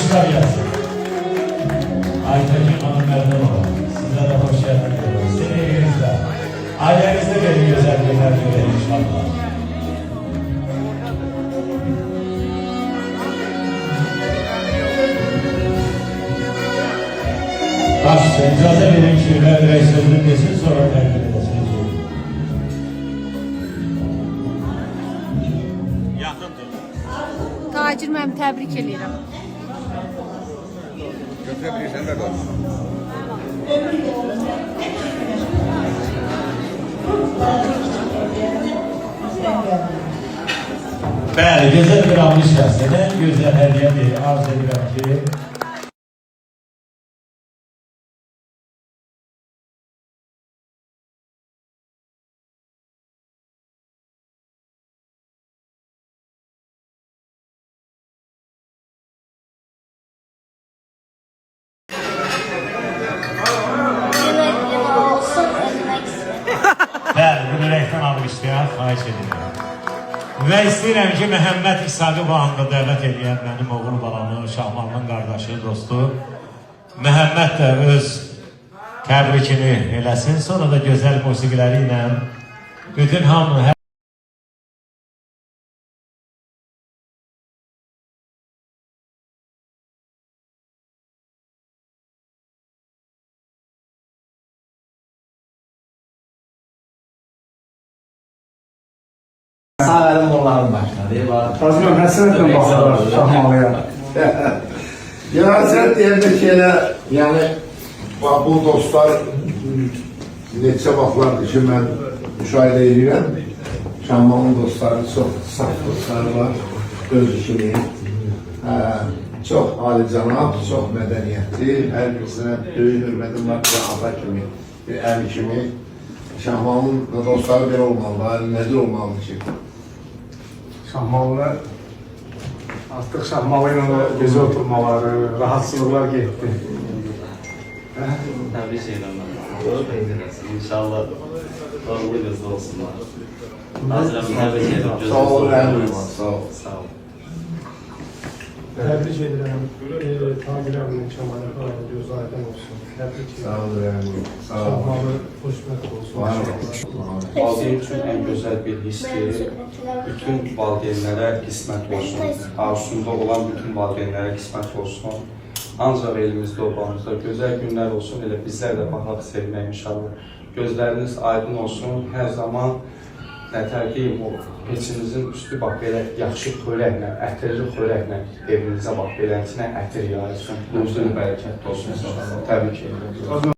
alkışlar gelsin. Aytekin Hanım memnun olun. Size de hoş geldiniz. Sizin evinizde, ailenizde benim güzel günler görelim inşallah. Başta icazə verin ki, Mevlü'ye sözünü desin, sonra təqdim edəsiniz. Yaxındır. Tacir mənim təbrik edirəm. Götürebilirsen de kalsın. Bəli, gözəl bir almış şəxsədən gözəl hədiyyə bir arz edirəm ki, bəli, bunu rəhbən almışdıq, xahiş edirəm. Və istəyirəm ki, Məhəmməd İsaqı bağında dəvət edən mənim oğul balamı, Şahmanın qardaşı, dostu Məhəmməd də öz təbrikini eləsin. Sonra da gözəl musiqiləri ilə bütün hamı Sağ əlim onların başına deyib. Razıyam, həsrətlə baxırlar Şahmalıya. Ya həsrət deyəndə ki, elə, yəni, bu dostlar neçə vaxtlardır ki, mən müşahidə edirəm. Şahmalın dostları çox saf dostları var, öz kimi. Çox alicənab, çox mədəniyyətli, hər birisine böyük hürmətim var, ata kimi, bir əl kimi. Şahmalın dostları belə olmalılar, nədir olmalıdır ki? Şahmalılar artıq Şahmalı ilə gecə oturmaları, rahatsızlıqlar getdi. Təbrik edirəm mən. İnşallah doğru gözlü olsunlar. Nazirəm, təbrik edirəm. Sağ ol, rəhmət olsun. Sağ ol. Sağ ol. Təbrik edirəm. Tacirəmin Şahmalı göz aydın olsun. Təbrik edirəm. Sağ ol, rəhmət olsun. Sağ ol. Şahmalı xoşbəxt olsun. Valideyn üçün ən gözəl bir hissdir. Bütün valideynlərə qismət olsun. Arzusunda olan bütün valideynlərə qismət olsun. Ancaq elimizdə obamızda gözəl günlər olsun. Elə bizlər də baxaq sevmək inşallah. Gözləriniz aydın olsun. Hər zaman nətər deyim, o peçinizin üstü bax belə yaxşı xörəklə, ətirli xörəklə evinizə bax beləsinə ətir yayılsın. Özünün bərəkətli olsun. Təbrik edirəm.